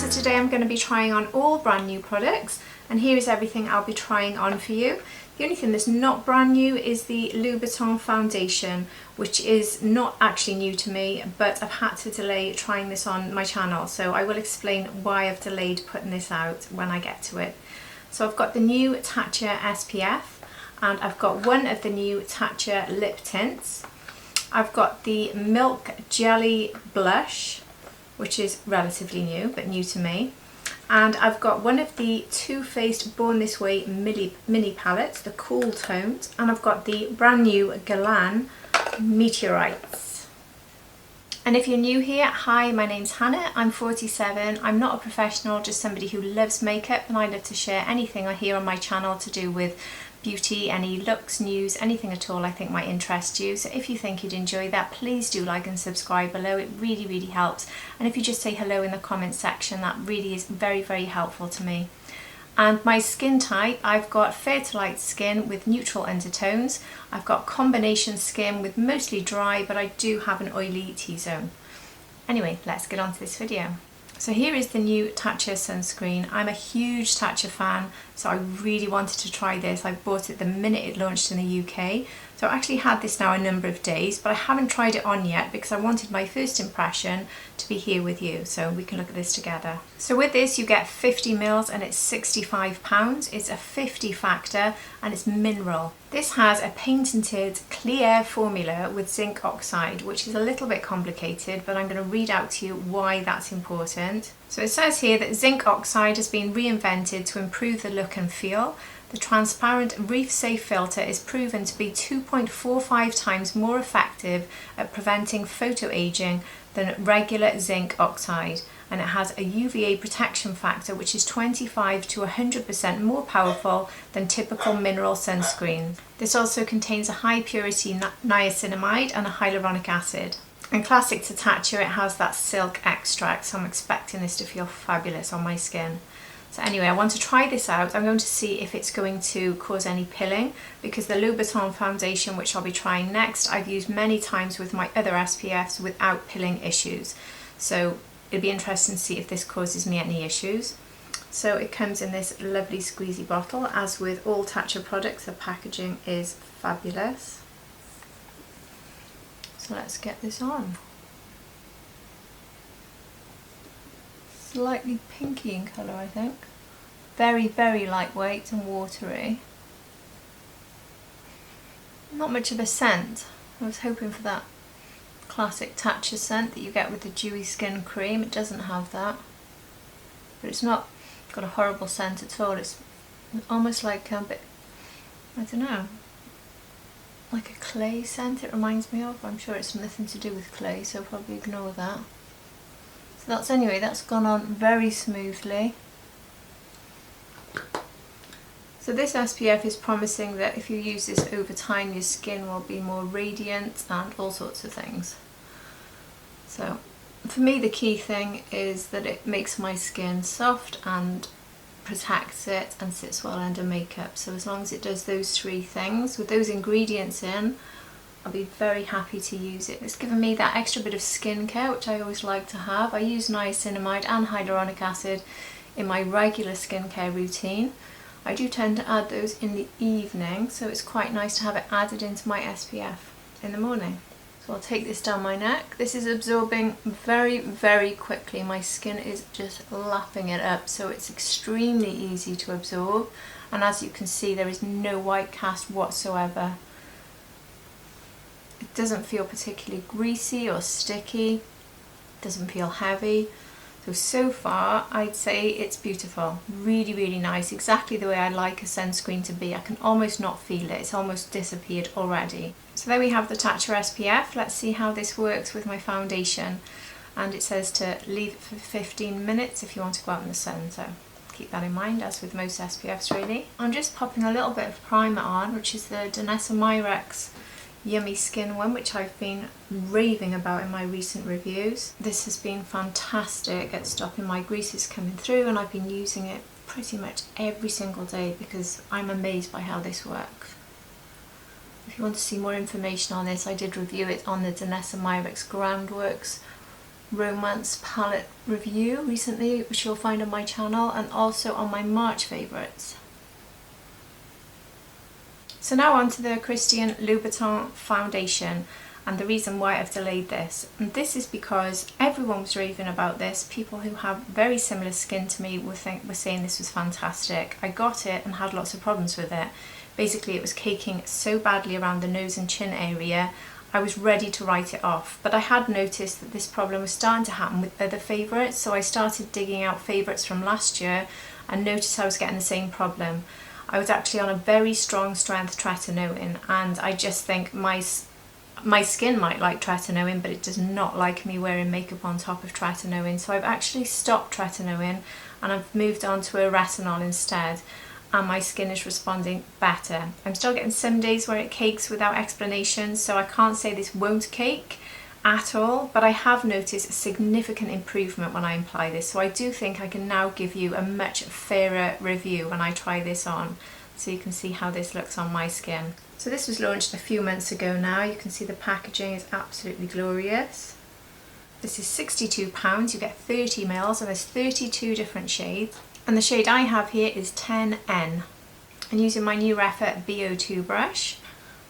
So today I'm going to be trying on all brand new products, and here is everything I'll be trying on for you. The only thing that's not brand new is the Louboutin foundation, which is not actually new to me, but I've had to delay trying this on my channel, so I will explain why I've delayed putting this out when I get to it. So I've got the new Tatcha SPF, and I've got one of the new Tatcha lip tints. I've got the Milk Jelly blush, which is relatively new, but new to me. And I've got one of the Too Faced Born This Way mini palettes, the cool tones, and I've got the brand new Guerlain Meteorites. And if you're new here, hi, my name's Hannah, I'm 47, I'm not a professional, just somebody who loves makeup, and I love to share anything I hear on my channel to do with beauty, any looks, news, anything at all I think might interest you. So if you think you'd enjoy that, please do like and subscribe below. It really helps. And if you just say hello in the comments section, that really is very helpful to me. And my skin type, I've got fair to light skin with neutral undertones. I've got combination skin with mostly dry, but I do have an oily T-zone. Anyway, let's get on to this video. So here is the new Tatcha sunscreen. I'm a huge Tatcha fan, so I really wanted to try this. I bought it the minute it launched in the UK. So I actually had this now a number of days, but I haven't tried it on yet because I wanted my first impression to be here with you, so we can look at this together. So with this you get 50 mils and it's £65. It's a 50 factor and it's mineral. This has a patented clear formula with zinc oxide, which is a little bit complicated, but I'm going to read out to you why that's important. So it says here that zinc oxide has been reinvented to improve the look and feel. The transparent reef-safe filter is proven to be 2.45 times more effective at preventing photoaging than regular zinc oxide, and it has a UVA protection factor which is 25 to 100% more powerful than typical mineral sunscreen. This also contains a high purity niacinamide and a hyaluronic acid. And classic to Tatcha, it has that silk extract, so I'm expecting this to feel fabulous on my skin. So anyway, I want to try this out. I'm going to see if it's going to cause any pilling, because the Louboutin foundation, which I'll be trying next, I've used many times with my other SPFs without pilling issues. So it'll be interesting to see if this causes me any issues. So it comes in this lovely squeezy bottle. As with all Tatcha products, the packaging is fabulous. So let's get this on. Slightly pinky in colour, I think. Very lightweight and watery. Not much of a scent. I was hoping for that classic Tatcha scent that you get with the dewy skin cream. It doesn't have that. But it's not got a horrible scent at all. It's almost like a bit, I don't know, like a clay scent it reminds me of. I'm sure it's nothing to do with clay, so probably ignore that. So that's gone on very smoothly. So this SPF is promising that if you use this over time, your skin will be more radiant and all sorts of things. So for me, the key thing is that it makes my skin soft and protects it and sits well under makeup. So as long as it does those three things with those ingredients in, I'll be very happy to use it. It's given me that extra bit of skincare, which I always like to have. I use niacinamide and hyaluronic acid in my regular skincare routine. I do tend to add those in the evening, so it's quite nice to have it added into my SPF in the morning. So I'll take this down my neck. This is absorbing very quickly. My skin is just lapping it up, so it's extremely easy to absorb. And as you can see, there is no white cast whatsoever. It doesn't feel particularly greasy or sticky. It doesn't feel heavy. So far I'd say it's beautiful. Really nice. Exactly the way I like a sunscreen to be. I can almost not feel it. It's almost disappeared already. So there we have the Tatcha SPF. Let's see how this works with my foundation. And it says to leave it for 15 minutes if you want to go out in the sun. So keep that in mind, as with most SPFs really. I'm just popping a little bit of primer on, which is the Danessa Myricks Yummy Skin one, which I've been raving about in my recent reviews. This has been fantastic at stopping my greases coming through, and I've been using it pretty much every single day because I'm amazed by how this works. If you want to see more information on this, I did review it on the Danessa Myricks Groundworks romance palette review recently, which you'll find on my channel, and also on my March favourites. So now on to the Christian Louboutin foundation, and the reason why I've delayed this. And this is because everyone was raving about this. People who have very similar skin to me were saying this was fantastic. I got it and had lots of problems with it. Basically it was caking so badly around the nose and chin area, I was ready to write it off. But I had noticed that this problem was starting to happen with other favourites, so I started digging out favourites from last year and noticed I was getting the same problem. I was actually on a very strong strength tretinoin, and I just think my skin might like tretinoin, but it does not like me wearing makeup on top of tretinoin. So I've actually stopped tretinoin and I've moved on to a retinol instead, and my skin is responding better. I'm still getting some days where it cakes without explanation, so I can't say this won't cake at all, but I have noticed a significant improvement when I apply this, so I do think I can now give you a much fairer review when I try this on, so you can see how this looks on my skin. So this was launched a few months ago now. You can see the packaging is absolutely glorious. This is £62, you get 30 ml, and there's 32 different shades. And the shade I have here is 10N. And using my new Refa BO2 brush,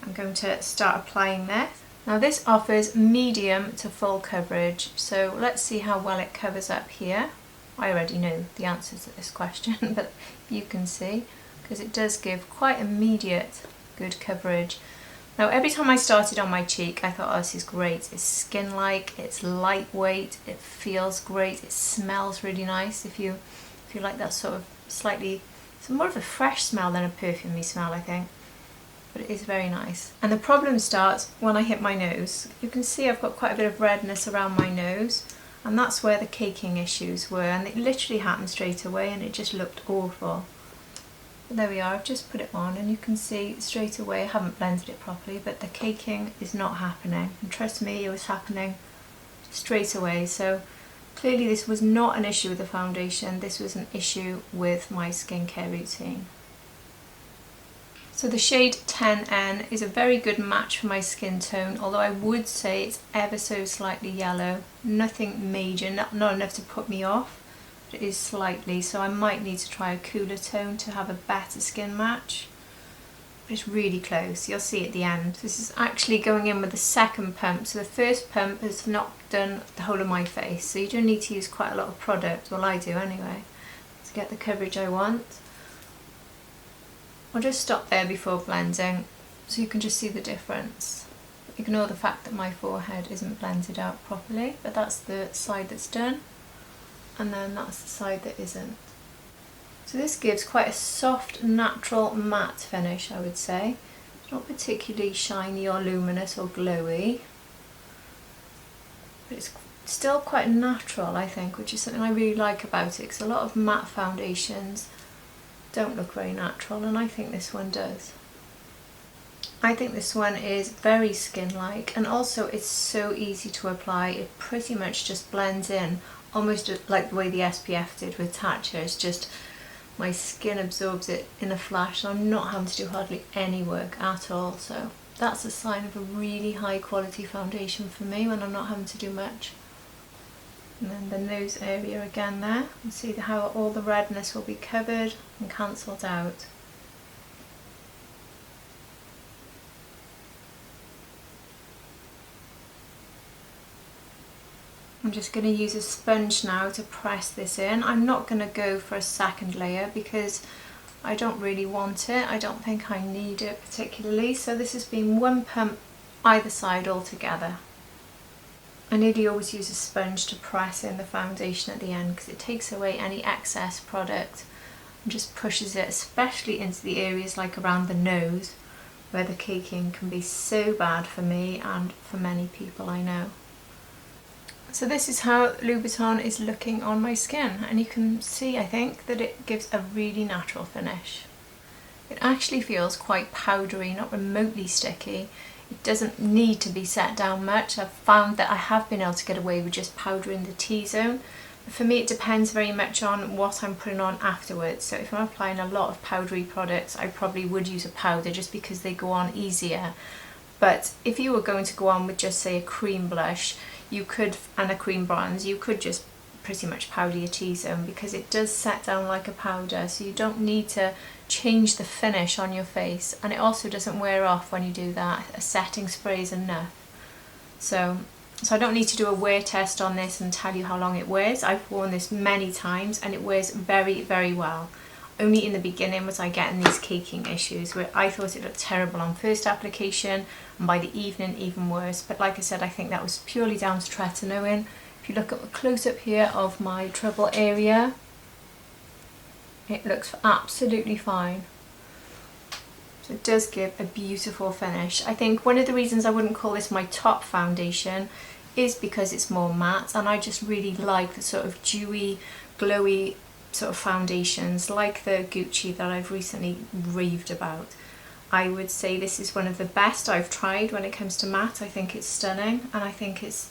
I'm going to start applying this. Now this offers medium to full coverage, so let's see how well it covers up here. I already know the answers to this question, but you can see, because it does give quite immediate good coverage. Now every time I started on my cheek I thought, oh, this is great, it's skin-like, it's lightweight, it feels great, it smells really nice. If you like that sort of slightly, it's more of a fresh smell than a perfumey smell, I think. But it is very nice. And the problem starts when I hit my nose. You can see I've got quite a bit of redness around my nose, and that's where the caking issues were, and it literally happened straight away and it just looked awful. But there we are, I've just put it on and you can see straight away I haven't blended it properly, but the caking is not happening. And trust me, it was happening straight away. So clearly this was not an issue with the foundation, this was an issue with my skincare routine. So the shade 10N is a very good match for my skin tone, although I would say it's ever so slightly yellow. Nothing major, not enough to put me off, but it is slightly, so I might need to try a cooler tone to have a better skin match. But it's really close, you'll see at the end. This is actually going in with the second pump, so the first pump has not done the whole of my face, so you don't need to use quite a lot of product, well I do anyway, to get the coverage I want. I'll just stop there before blending so you can just see the difference. Ignore the fact that my forehead isn't blended out properly, but that's the side that's done, and then that's the side that isn't. So this gives quite a soft, natural matte finish, I would say. It's not particularly shiny or luminous or glowy, but it's still quite natural, I think, which is something I really like about it, because a lot of matte foundations don't look very natural, and I think this one does. I think this one is very skin-like, and also it's so easy to apply. It pretty much just blends in, almost like the way the SPF did with Tatcha. It's just my skin absorbs it in a flash, and I'm not having to do hardly any work at all. So that's a sign of a really high quality foundation for me, when I'm not having to do much. And then the nose area again there, and see how all the redness will be covered and cancelled out. I'm just going to use a sponge now to press this in. I'm not going to go for a second layer because I don't really want it. I don't think I need it particularly, so this has been one pump either side altogether. I nearly always use a sponge to press in the foundation at the end because it takes away any excess product and just pushes it, especially into the areas like around the nose where the caking can be so bad for me and for many people I know. So this is how Louboutin is looking on my skin, and you can see, I think, that it gives a really natural finish. It actually feels quite powdery, not remotely sticky. It doesn't need to be set down much. I've found that I have been able to get away with just powdering the T-zone. For me it depends very much on what I'm putting on afterwards. So if I'm applying a lot of powdery products, I probably would use a powder just because they go on easier. But if you were going to go on with just say a cream blush, you could, and a cream bronze, you could just pretty much powder your T-zone, because it does set down like a powder, so you don't need to change the finish on your face, and it also doesn't wear off when you do that. A setting spray is enough. So I don't need to do a wear test on this and tell you how long it wears. I've worn this many times and it wears very, very well. Only in the beginning was I getting these caking issues where I thought it looked terrible on first application, and by the evening even worse. But like I said, I think that was purely down to tretinoin. If you look at a close-up here of my trouble area, it looks absolutely fine. So it does give a beautiful finish. I think one of the reasons I wouldn't call this my top foundation is because it's more matte, and I just really like the sort of dewy, glowy sort of foundations like the Gucci that I've recently raved about. I would say this is one of the best I've tried when it comes to matte. I think it's stunning, and I think it's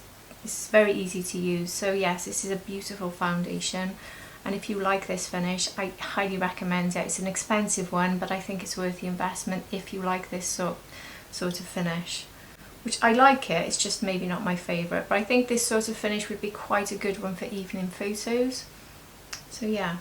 very easy to use. So yes, this is a beautiful foundation, and if you like this finish, I highly recommend it. It's an expensive one, but I think it's worth the investment if you like this sort of finish. Which I like it, it's just maybe not my favourite, but I think this sort of finish would be quite a good one for evening photos. So yeah.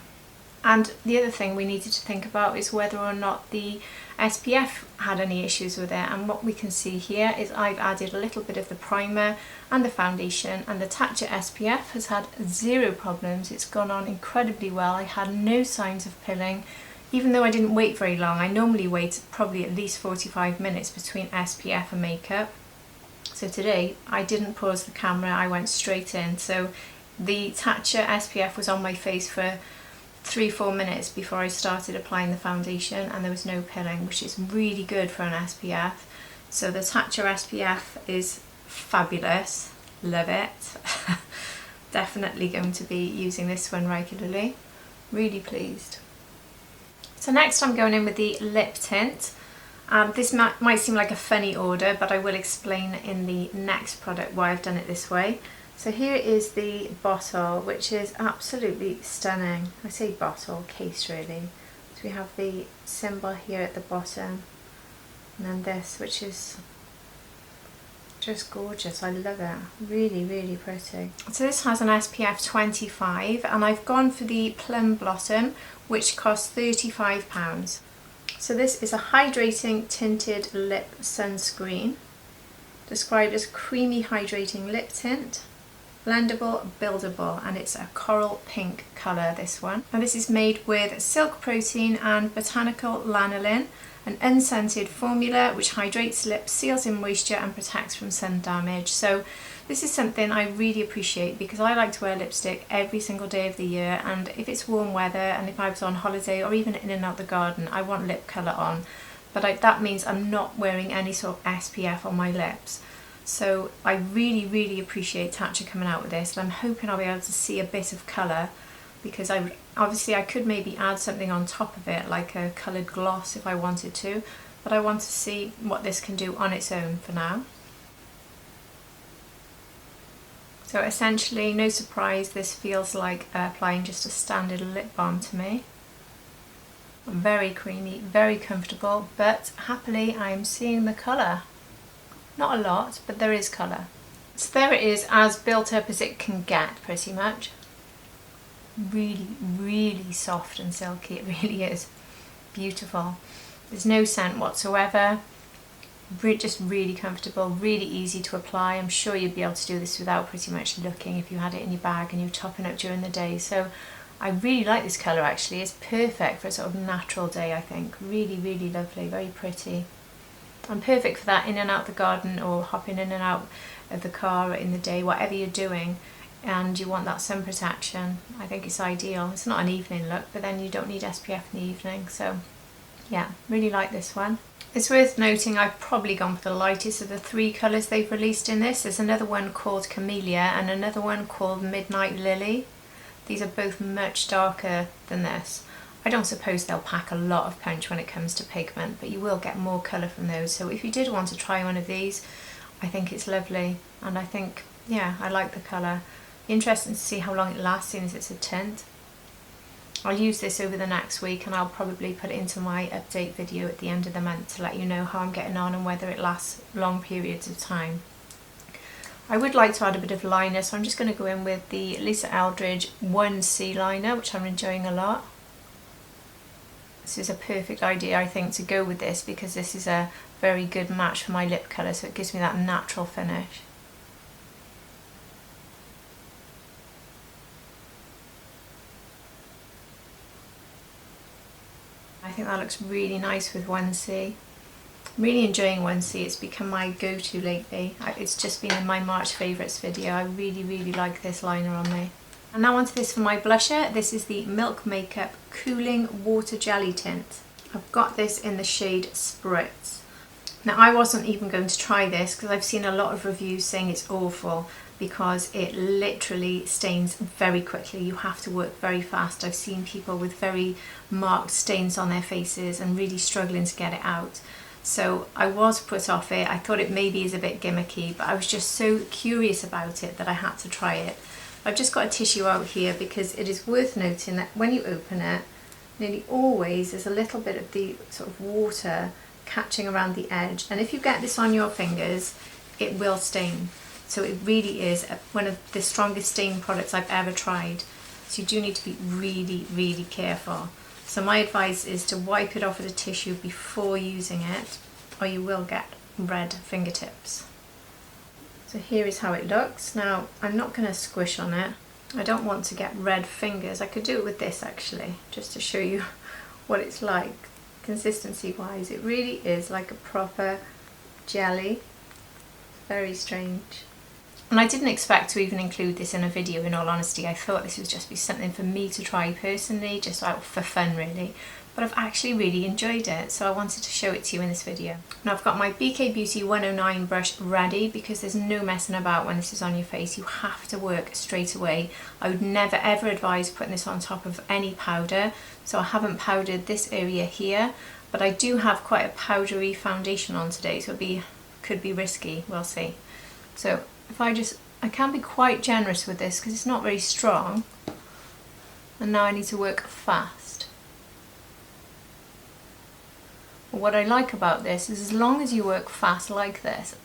And the other thing we needed to think about is whether or not the SPF had any issues with it, and what we can see here is I've added a little bit of the primer and the foundation, and the Tatcha SPF has had zero problems. It's gone on incredibly well. I had no signs of pilling, even though I didn't wait very long. I normally wait probably at least 45 minutes between SPF and makeup. So today I didn't pause the camera, I went straight in. So the Tatcha SPF was on my face for 3-4 minutes before I started applying the foundation, and there was no pilling, which is really good for an SPF. So the Tatcha SPF is fabulous, love it. Definitely going to be using this one regularly, really pleased. So next I'm going in with the lip tint. This might seem like a funny order, but I will explain in the next product why I've done it this way. So here is the bottle, which is absolutely stunning. I say bottle, case really. So we have the symbol here at the bottom, and then this, which is just gorgeous. I love it. Really, really pretty. So this has an SPF 25, and I've gone for the PLUM Blossom, which costs £35. So this is a hydrating tinted lip sunscreen, described as creamy hydrating lip tint. Blendable, buildable, and it's a coral pink colour, this one. And this is made with silk protein and botanical lanolin, an unscented formula which hydrates lips, seals in moisture and protects from sun damage. So this is something I really appreciate, because I like to wear lipstick every single day of the year, and if it's warm weather and if I was on holiday or even in and out the garden, I want lip colour on. But that means I'm not wearing any sort of SPF on my lips. So I really, really appreciate Tatcha coming out with this, and I'm hoping I'll be able to see a bit of colour, because obviously I could maybe add something on top of it, like a coloured gloss if I wanted to, but I want to see what this can do on its own for now. So essentially, no surprise, this feels like applying just a standard lip balm to me. Very creamy, very comfortable, but happily I'm seeing the colour. Not a lot, but there is colour. So there it is, as built up as it can get, pretty much. Really, really soft and silky, it really is. Beautiful. There's no scent whatsoever. Just really comfortable, really easy to apply. I'm sure you'd be able to do this without pretty much looking if you had it in your bag and you're topping up during the day. So I really like this colour actually. It's perfect for a sort of natural day, I think. Really, really lovely, very pretty. And perfect for that in and out the garden, or hopping in and out of the car in the day, whatever you're doing, and you want that sun protection. I think it's ideal. It's not an evening look, but then you don't need SPF in the evening. So yeah, really like this one. It's worth noting I've probably gone for the lightest of the 3 colours they've released in this. There's another one called Camellia and another one called Midnight Lily. These are both much darker than this. I don't suppose they'll pack a lot of punch when it comes to pigment, but you will get more colour from those. So if you did want to try one of these, I think it's lovely, and I think, yeah, I like the colour. Interesting to see how long it lasts, seeing as it's a tint. I'll use this over the next week, and I'll probably put it into my update video at the end of the month to let you know how I'm getting on and whether it lasts long periods of time. I would like to add a bit of liner, so I'm just going to go in with the Lisa Eldridge 1C liner, which I'm enjoying a lot. This is a perfect idea, I think, to go with this, because this is a very good match for my lip colour, so it gives me that natural finish. I think that looks really nice with 1C. I'm really enjoying 1C, it's become my go-to lately. It's just been in my March favourites video. I really like this liner on me. And now onto this for my blusher. This is the Milk Makeup Cooling Water Jelly Tint. I've got this in the shade Spritz. Now I wasn't even going to try this because I've seen a lot of reviews saying it's awful because it literally stains very quickly. You have to work very fast. I've seen people with very marked stains on their faces and really struggling to get it out. So I was put off it. I thought it maybe is a bit gimmicky, but I was just so curious about it that I had to try it. I've just got a tissue out here because it is worth noting that when you open it, nearly always there's a little bit of the sort of water catching around the edge, and if you get this on your fingers it will stain. So it really is one of the strongest stain products I've ever tried, so you do need to be really careful. So my advice is to wipe it off with a tissue before using it, or you will get red fingertips. So here is how it looks. Now I'm not going to squish on it. I don't want to get red fingers. I could do it with this actually, just to show you what it's like consistency wise. It really is like a proper jelly. Very strange. And I didn't expect to even include this in a video, in all honesty. I thought this would just be something for me to try personally, just out for fun really. But I've actually really enjoyed it, so I wanted to show it to you in this video. Now I've got my BK Beauty 109 brush ready because there's no messing about when this is on your face. You have to work straight away. I would never ever advise putting this on top of any powder, so I haven't powdered this area here, but I do have quite a powdery foundation on today, so could be risky, we'll see. So if I can be quite generous with this because it's not very strong, and now I need to work fast. But what I like about this is as long as you work fast like this,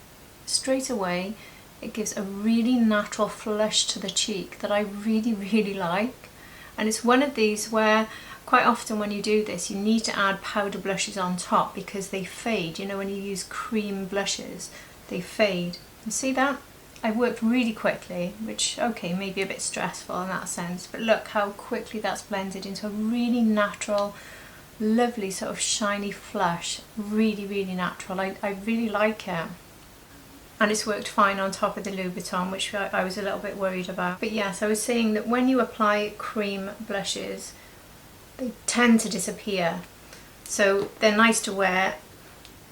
straight away it gives a really natural flush to the cheek that I really like. And it's one of these where quite often when you do this you need to add powder blushes on top because they fade. You know, when you use cream blushes they fade. You see that? I worked really quickly, which, okay, maybe a bit stressful in that sense, but look how quickly that's blended into a really natural, lovely sort of shiny flush. Really natural. I really like it. And it's worked fine on top of the Louboutin, which I was a little bit worried about. But yes, I was saying that when you apply cream blushes, they tend to disappear. So they're nice to wear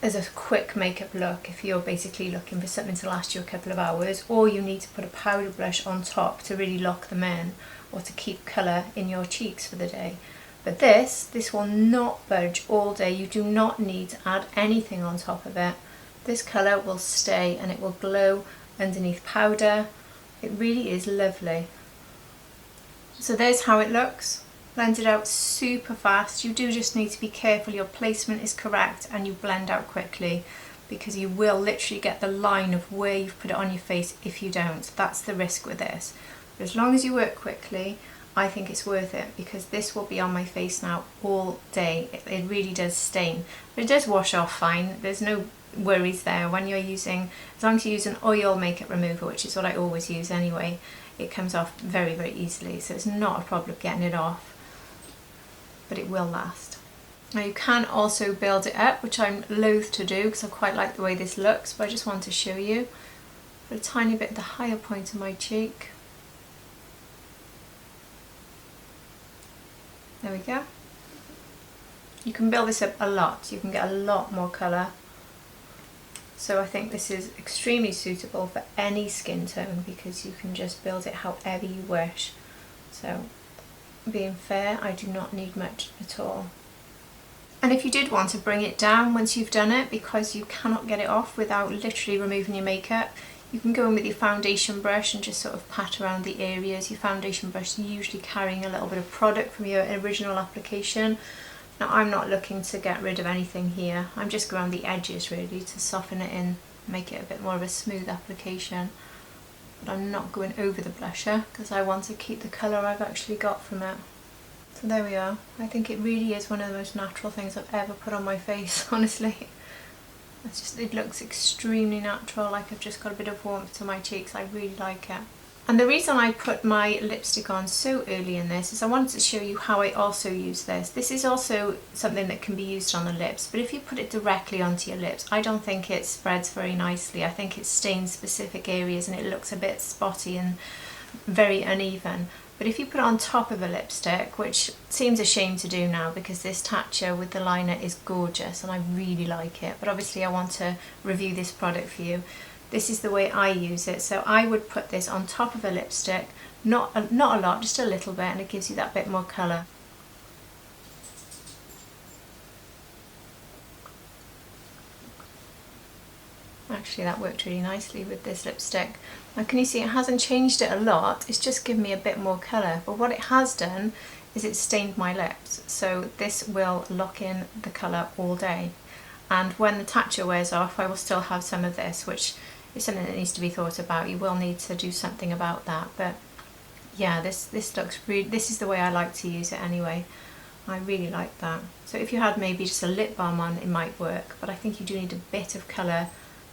as a quick makeup look if you're basically looking for something to last you a couple of hours, or you need to put a powder blush on top to really lock them in or to keep colour in your cheeks for the day. But this will not budge all day. You do not need to add anything on top of it. This colour will stay and it will glow underneath powder. It really is lovely. So there's how it looks. Blended out super fast. You do just need to be careful your placement is correct and you blend out quickly, because you will literally get the line of where you've put it on your face if you don't. That's the risk with this. But as long as you work quickly, I think it's worth it, because this will be on my face now all day. It really does stain, but it does wash off fine. There's no worries there when you're using, as long as you use an oil makeup remover, which is what I always use anyway, it comes off very easily, so it's not a problem getting it off. But it will last. Now you can also build it up, which I'm loath to do because I quite like the way this looks, but I just want to show you. Put a tiny bit at the higher point of my cheek. There we go. You can build this up a lot, you can get a lot more colour. So I think this is extremely suitable for any skin tone because you can just build it however you wish. So being fair, I do not need much at all. And if you did want to bring it down once you've done it, because you cannot get it off without literally removing your makeup, You can go in with your foundation brush and just sort of pat around the areas. Your foundation brush is usually carrying a little bit of product from your original application. Now I'm not looking to get rid of anything here, I'm just going around the edges really to soften it in, make it a bit more of a smooth application. But I'm not going over the blusher because I want to keep the colour I've actually got from it. So there we are. I think it really is one of the most natural things I've ever put on my face, honestly. It's just, it looks extremely natural, like I've just got a bit of warmth to my cheeks. I really like it. And the reason I put my lipstick on so early in this is I wanted to show you how I also use this. This is also something that can be used on the lips, but if you put it directly onto your lips, I don't think it spreads very nicely. I think it stains specific areas and it looks a bit spotty and very uneven. But if you put it on top of a lipstick, which seems a shame to do now because this Tatcha with the liner is gorgeous and I really like it, but obviously I want to review this product for you. This is the way I use it. So I would put this on top of a lipstick, not a lot, just a little bit, and it gives you that bit more colour. Actually that worked really nicely with this lipstick. Now can you see it hasn't changed it a lot, it's just given me a bit more colour, but what it has done is it stained my lips, so this will lock in the colour all day. And when the Tatcha wears off I will still have some of this, which is something that needs to be thought about. You will need to do something about that, but yeah, this looks really, this is the way I like to use it anyway. I really like that. So if you had maybe just a lip balm on it might work, but I think you do need a bit of colour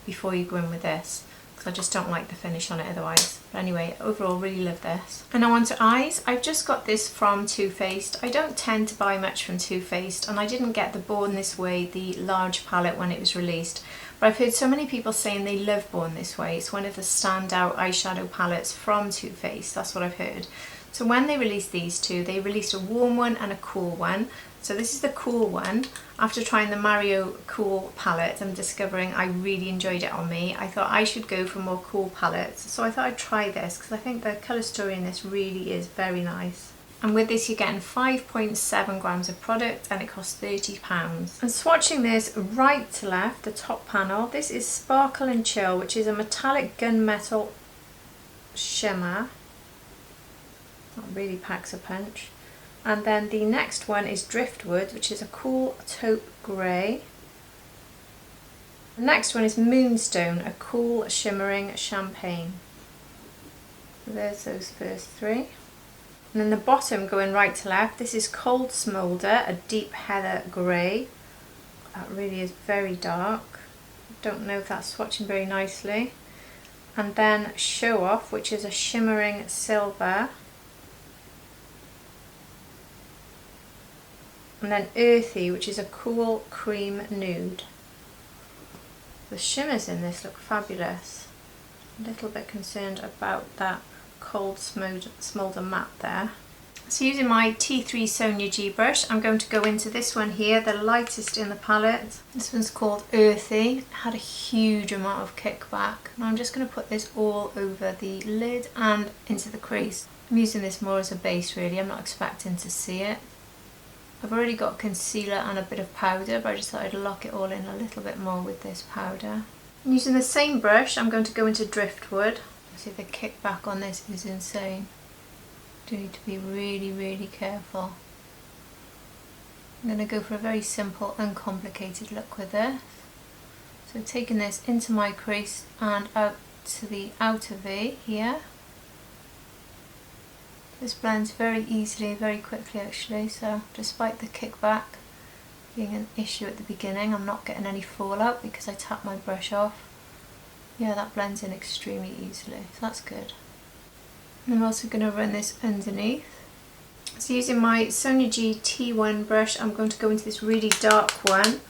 before you go in with this, because I just don't like the finish on it otherwise. But anyway, overall really love this. And now on to eyes. I've just got this from Too Faced. I don't tend to buy much from Too Faced, and I didn't get the Born This Way, the large palette, when it was released. But I've heard so many people saying they love Born This Way. It's one of the standout eyeshadow palettes from Too Faced, that's what I've heard. So when they released these two, they released a warm one and a cool one. So this is the cool one. After trying the Mario Cool palette and discovering I really enjoyed it on me, I thought I should go for more cool palettes. So I thought I'd try this because I think the colour story in this really is very nice. And with this you're getting 5.7 grams of product and it costs £30. And swatching this right to left, the top panel, this is Sparkle and Chill, which is a metallic gunmetal shimmer. That really packs a punch. And then the next one is Driftwood, which is a cool taupe grey. The next one is Moonstone, a cool shimmering champagne. So there's those first three. And then the bottom, going right to left, this is Cold Smolder, a deep heather grey. That really is very dark. Don't know if that's swatching very nicely. And then Show Off, which is a shimmering silver. And then Earthy, which is a cool cream nude. The shimmers in this look fabulous. A little bit concerned about that Cold Smolder matte there. So using my T3 Sonia G brush, I'm going to go into this one here, the lightest in the palette. This one's called Earthy. It had a huge amount of kickback. And I'm just going to put this all over the lid and into the crease. I'm using this more as a base really, I'm not expecting to see it. I've already got concealer and a bit of powder, but I just thought I'd lock it all in a little bit more with this powder. And using the same brush, I'm going to go into Driftwood. See, the kickback on this is insane. Do need to be really, really careful. I'm going to go for a very simple, uncomplicated look with this. So taking this into my crease and out to the outer V here. This blends very easily, very quickly actually, so despite the kickback being an issue at the beginning, I'm not getting any fallout because I tapped my brush off. Yeah, that blends in extremely easily, so that's good. And I'm also going to run this underneath. So using my Sonia G T1 brush, I'm going to go into this really dark one.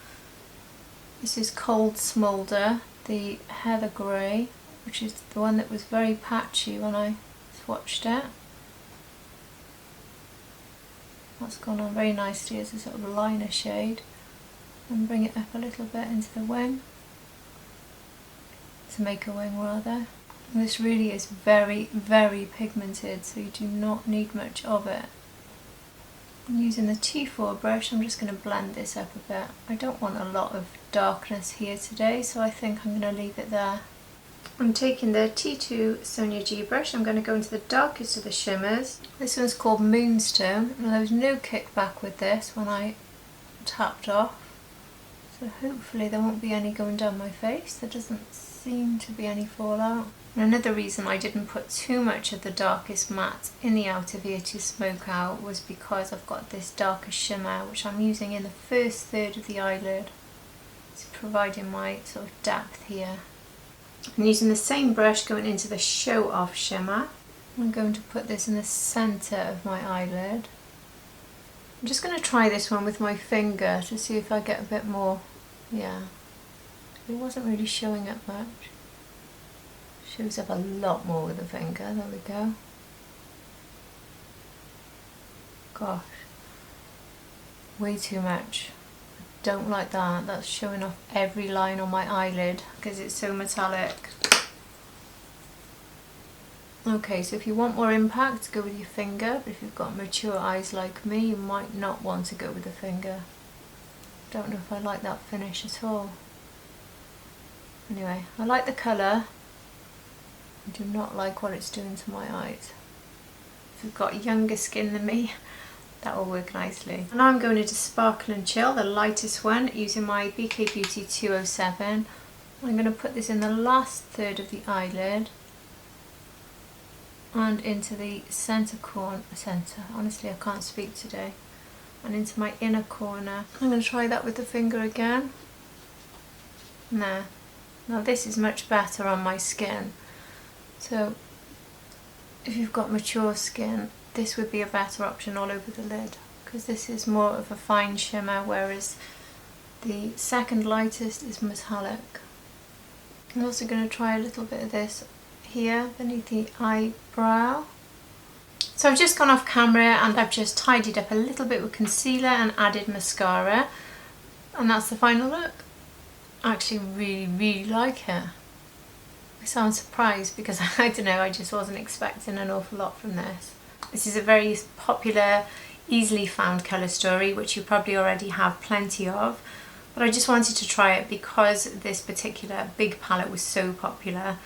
This is Cold Smolder, the heather grey, which is the one that was very patchy when I swatched it. That's gone on very nicely as a sort of liner shade, and bring it up a little bit into the wing, to make a wing rather. And this really is very, very pigmented, so you do not need much of it. And using the T4 brush, I'm just going to blend this up a bit. I don't want a lot of darkness here today, so I think I'm going to leave it there. I'm taking the T2 Sonia G brush. I'm going to go into the darkest of the shimmers. This one's called Moonstone, and there was no kickback with this when I tapped off. So hopefully there won't be any going down my face. There doesn't seem to be any fallout. And another reason I didn't put too much of the darkest matte in the outer V to smoke out was because I've got this darker shimmer which I'm using in the first third of the eyelid. It's providing my sort of depth here. I'm using the same brush going into the Show Off shimmer. I'm going to put this in the centre of my eyelid. I'm just going to try this one with my finger to see if I get a bit more, yeah. It wasn't really showing up much. Shows up a lot more with the finger, there we go. Gosh, way too much. Don't like that. That's showing off every line on my eyelid because it's so metallic. Okay, so if you want more impact, go with your finger, but if you've got mature eyes like me, you might not want to go with the finger. Don't know if I like that finish at all. Anyway, I like the colour. I do not like what it's doing to my eyes. If you've got younger skin than me, that will work nicely. And now I'm going into Sparkle and Chill, the lightest one, using my BK Beauty 207. I'm going to put this in the last third of the eyelid and into the centre corner, honestly I can't speak today, and into my inner corner. I'm going to try that with the finger again. There. Now this is much better on my skin. So if you've got mature skin, this would be a better option all over the lid because this is more of a fine shimmer, whereas the second lightest is metallic. I'm also going to try a little bit of this here beneath the eyebrow. So I've just gone off camera and I've just tidied up a little bit with concealer and added mascara, and that's the final look. I actually really like it. I sound surprised because I don't know, I just wasn't expecting an awful lot from this. This is a very popular, easily found colour story, which you probably already have plenty of, but I just wanted to try it because this particular big palette was so popular,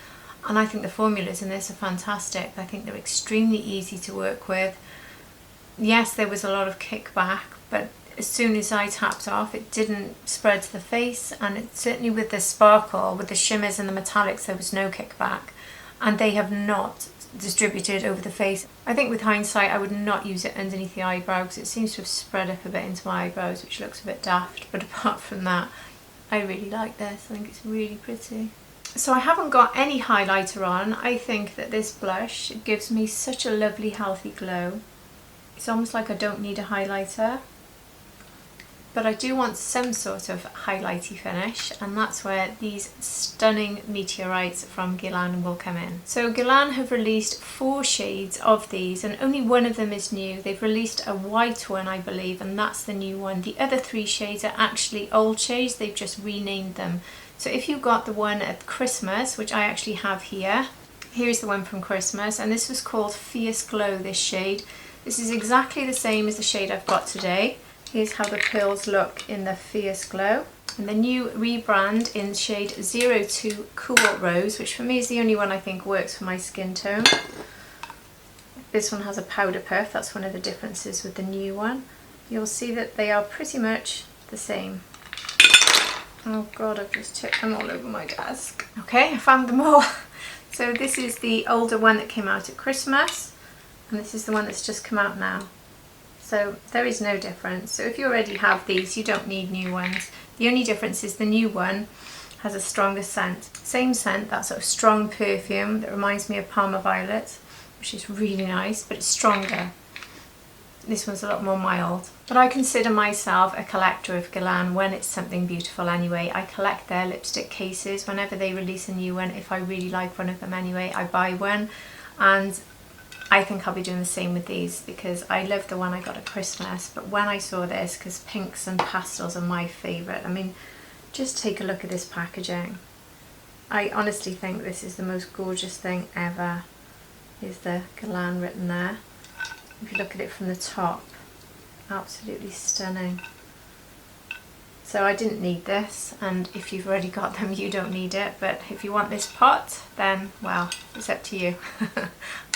and I think the formulas in this are fantastic. I think they're extremely easy to work with. Yes, there was a lot of kickback, but as soon as I tapped off, it didn't spread to the face, and it certainly with the sparkle, with the shimmers and the metallics, there was no kickback, and they have not distributed over the face. I think with hindsight I would not use it underneath the eyebrow because it seems to have spread up a bit into my eyebrows, which looks a bit daft, but apart from that I really like this. I think it's really pretty. So I haven't got any highlighter on. I think that this blush gives me such a lovely healthy glow. It's almost like I don't need a highlighter, but I do want some sort of highlighty finish, and that's where these stunning Meteorites from Guerlain will come in. So Guerlain have released 4 shades of these, and only one of them is new. They've released a white one, I believe, and that's the new one. The other 3 shades are actually old shades, they've just renamed them. So if you got the one at Christmas, which I actually have here, here's the one from Christmas, and this was called Fierce Glow, this shade. This is exactly the same as the shade I've got today. Here's how the pearls look in the Fierce Glow. And the new rebrand in shade 02 Cool Rose, which for me is the only one I think works for my skin tone. This one has a powder puff, that's one of the differences with the new one. You'll see that they are pretty much the same. Oh god, I've just tipped them all over my desk. Okay, I found them all. So this is the older one that came out at Christmas, and this is the one that's just come out now. So there is no difference. So if you already have these, you don't need new ones. The only difference is the new one has a stronger scent. Same scent, that sort of strong perfume that reminds me of Parma Violet, which is really nice, but it's stronger. This one's a lot more mild. But I consider myself a collector of Guerlain when it's something beautiful anyway. I collect their lipstick cases whenever they release a new one. If I really like one of them anyway, I buy one. And I think I'll be doing the same with these because I love the one I got at Christmas, but when I saw this, because pinks and pastels are my favourite, I mean, just take a look at this packaging. I honestly think this is the most gorgeous thing ever. Here's the Guerlain written there. If you look at it from the top, absolutely stunning. So I didn't need this, and if you've already got them you don't need it, but if you want this pot then, well, it's up to you.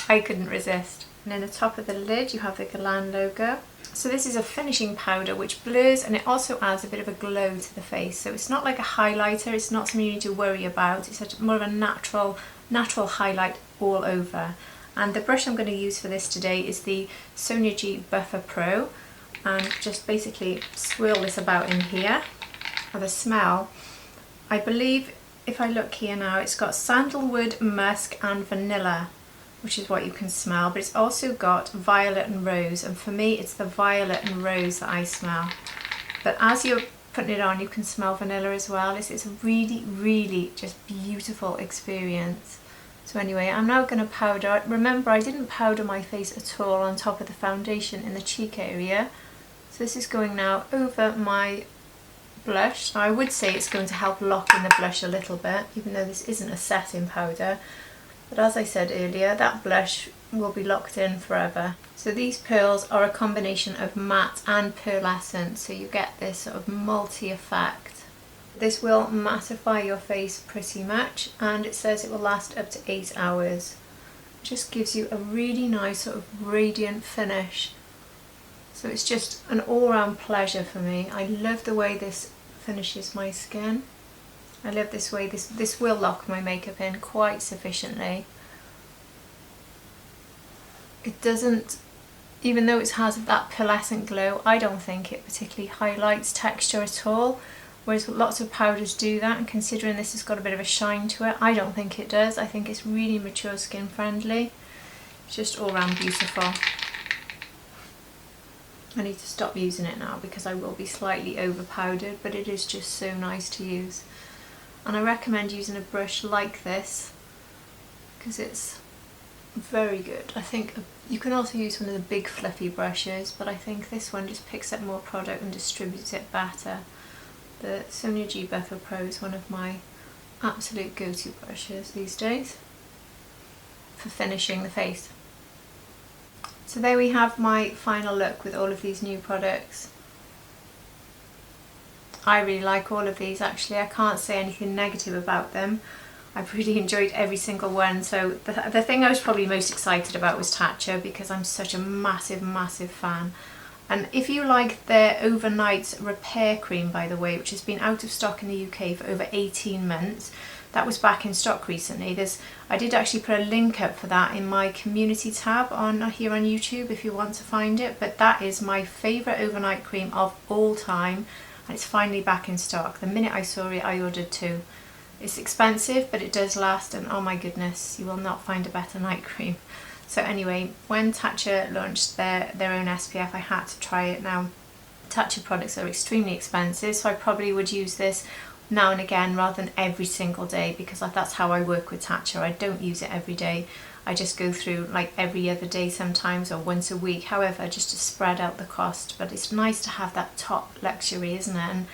I couldn't resist. And in the top of the lid you have the Guerlain logo. So this is a finishing powder which blurs and it also adds a bit of a glow to the face. So it's not like a highlighter, it's not something you need to worry about. It's more of a natural highlight all over. And the brush I'm going to use for this today is the Sonia G Buffer Pro. And just basically swirl this about in here. For the smell, I believe if I look here now, it's got sandalwood, musk and vanilla, which is what you can smell, but it's also got violet and rose, and for me it's the violet and rose that I smell. But as you're putting it on you can smell vanilla as well. It's a really just beautiful experience. So anyway, I'm now going to powder. Remember, I didn't powder my face at all on top of the foundation in the cheek area. So this is going now over my blush. Now I would say it's going to help lock in the blush a little bit, even though this isn't a setting powder. But as I said earlier, that blush will be locked in forever. So these pearls are a combination of matte and pearlescent, so you get this sort of multi-effect. This will mattify your face pretty much, and it says it will last up to 8 hours. Just gives you a really nice sort of radiant finish. So it's just an all-round pleasure for me. I love the way this finishes my skin. I love this way, this will lock my makeup in quite sufficiently. It doesn't, even though it has that pearlescent glow, I don't think it particularly highlights texture at all, whereas lots of powders do that, and considering this has got a bit of a shine to it, I don't think it does. I think it's really mature skin friendly. It's just all round beautiful. I need to stop using it now because I will be slightly over powdered, but it is just so nice to use. And I recommend using a brush like this because it's very good. I think you can also use one of the big fluffy brushes, but I think this one just picks up more product and distributes it better. The Sonia G Buffer Pro is one of my absolute go-to brushes these days for finishing the face. So there we have my final look with all of these new products. I really like all of these actually. I can't say anything negative about them. I've really enjoyed every single one. So the thing I was probably most excited about was Tatcha, because I'm such a massive fan. And if you like their overnight repair cream, by the way, which has been out of stock in the UK for over 18 months, that was back in stock recently. I did actually put a link up for that in my community tab here on YouTube if you want to find it, but that is my favourite overnight cream of all time, and it's finally back in stock. The minute I saw it I ordered 2. It's expensive but it does last, and oh my goodness, you will not find a better night cream. So anyway, when Tatcha launched their own SPF I had to try it. Now Tatcha products are extremely expensive, so I probably would use this now and again rather than every single day, because that's how I work with Tatcha. I don't use it every day. I just go through like every other day sometimes, or once a week, however, just to spread out the cost. But it's nice to have that top luxury, isn't it? And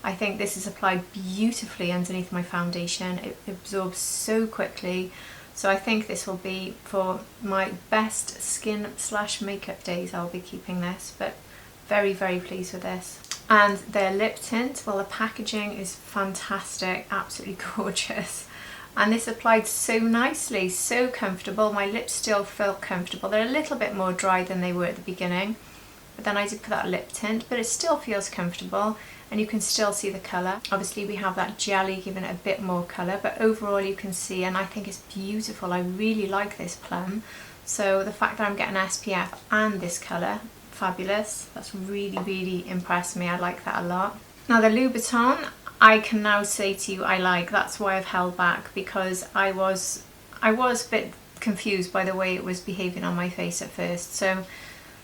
I think this is applied beautifully underneath my foundation. It absorbs so quickly. So I think this will be for my best skin / makeup days. I'll be keeping this, but very pleased with this. And their lip tint, well, the packaging is fantastic, absolutely gorgeous. And this applied so nicely, so comfortable. My lips still feel comfortable. They're a little bit more dry than they were at the beginning, but then I did put that lip tint, but it still feels comfortable and you can still see the colour. Obviously we have that jelly giving it a bit more colour, but overall you can see, and I think it's beautiful. I really like this plum. So the fact that I'm getting SPF and this colour, fabulous. That's really impressed me. I like that a lot. Now the Louboutin, I can now say to you I like. That's why I've held back, because I was a bit confused by the way it was behaving on my face at first. So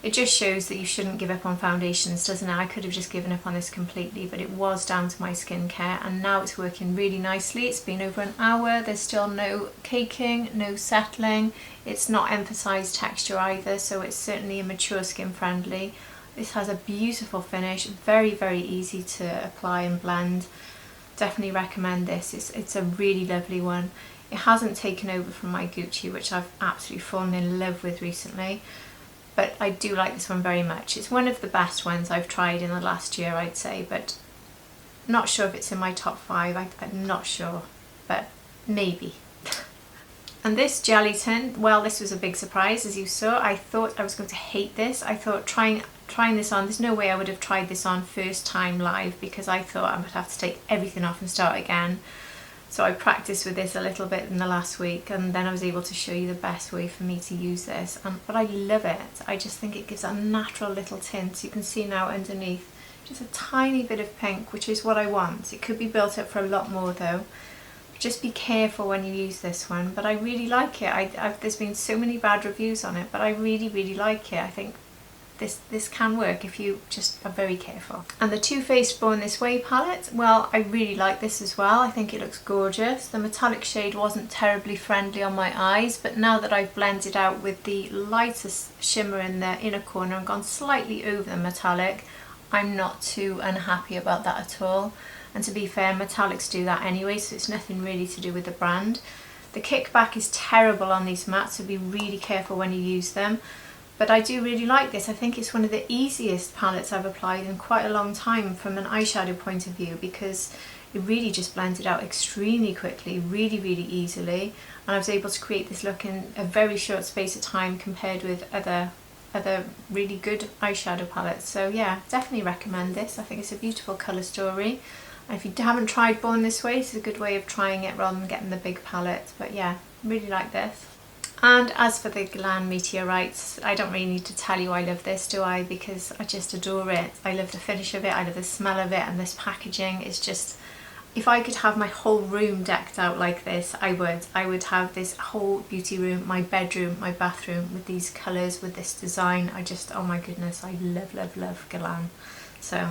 it just shows that you shouldn't give up on foundations, doesn't it? I could have just given up on this completely, but it was down to my skincare, and now it's working really nicely. It's been over an hour. There's still no caking, no settling. It's not emphasised texture either, so it's certainly a mature skin friendly. This has a beautiful finish, very easy to apply and blend. Definitely recommend this. It's a really lovely one. It hasn't taken over from my Gucci, which I've absolutely fallen in love with recently, but I do like this one very much. It's one of the best ones I've tried in the last year, I'd say, but Not sure if it's in my top 5, I'm not sure, but maybe. And this jelly tint, well, this was a big surprise, as you saw. I thought I was going to hate this. I thought trying this on, there's no way I would have tried this on first time live, because I thought I would have to take everything off and start again. So I practiced with this a little bit in the last week, and then I was able to show you the best way for me to use this. But I love it. I just think it gives a natural little tint. You can see now underneath just a tiny bit of pink, which is what I want. It could be built up for a lot more though. Just be careful when you use this one, but I really like it. There's been so many bad reviews on it, but I really like it. I think this can work if you just are very careful. And the Too Faced Born This Way palette, well, I really like this as well. I think it looks gorgeous. The metallic shade wasn't terribly friendly on my eyes, but now that I've blended out with the lightest shimmer in the inner corner and gone slightly over the metallic, I'm not too unhappy about that at all. And to be fair, metallics do that anyway, so it's nothing really to do with the brand. The kickback is terrible on these mattes, so be really careful when you use them. But I do really like this. I think it's one of the easiest palettes I've applied in quite a long time from an eyeshadow point of view, because it really just blended out extremely quickly, really easily. And I was able to create this look in a very short space of time compared with other really good eyeshadow palettes. So yeah, definitely recommend this. I think it's a beautiful colour story. And if you haven't tried Born This Way, it's a good way of trying it rather than getting the big palette. But yeah, really like this. And as for the Guerlain Meteorites, I don't really need to tell you I love this, do I? Because I just adore it. I love the finish of it, I love the smell of it, and this packaging is just, if I could have my whole room decked out like this, I would. I would have this whole beauty room, my bedroom, my bathroom with these colours, with this design. I just, oh my goodness, I love Guerlain. So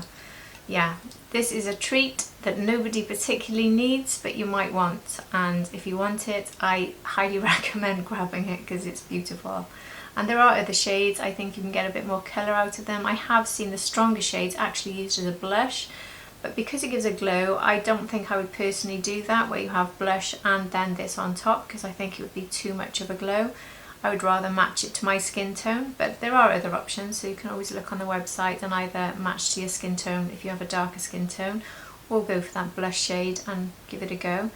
yeah, this is a treat that nobody particularly needs, but you might want, and if you want it, I highly recommend grabbing it because it's beautiful. And there are other shades. I think you can get a bit more colour out of them. I have seen the stronger shades actually used as a blush, but because it gives a glow, I don't think I would personally do that, where you have blush and then this on top, because I think it would be too much of a glow. I would rather match it to my skin tone, but there are other options, so you can always look on the website and either match to your skin tone if you have a darker skin tone, or go for that blush shade and give it a go.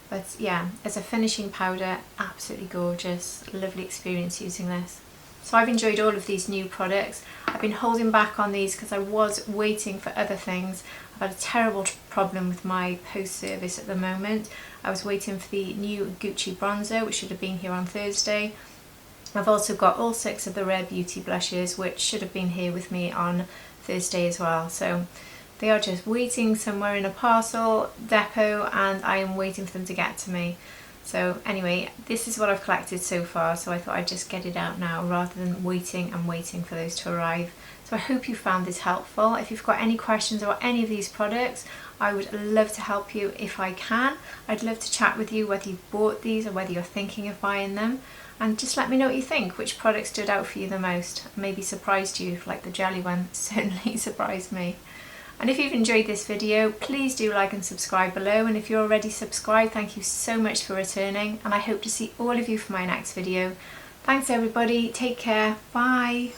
But yeah, as a finishing powder, absolutely gorgeous. Lovely experience using this. So I've enjoyed all of these new products. I've been holding back on these because I was waiting for other things. I've had a terrible problem with my post service at the moment. I was waiting for the new Gucci bronzer, which should have been here on Thursday. I've also got all 6 of the Rare Beauty blushes, which should have been here with me on Thursday as well. So they are just waiting somewhere in a parcel depot, and I am waiting for them to get to me. So anyway, this is what I've collected so far, so I thought I'd just get it out now rather than waiting for those to arrive. So I hope you found this helpful. If you've got any questions about any of these products, I would love to help you if I can. I'd love to chat with you whether you've bought these or whether you're thinking of buying them. And just let me know what you think, which product stood out for you the most, maybe surprised you, like the jelly one certainly surprised me. And if you've enjoyed this video, please do like and subscribe below, and if you're already subscribed, thank you so much for returning, and I hope to see all of you for my next video. Thanks everybody, take care, bye!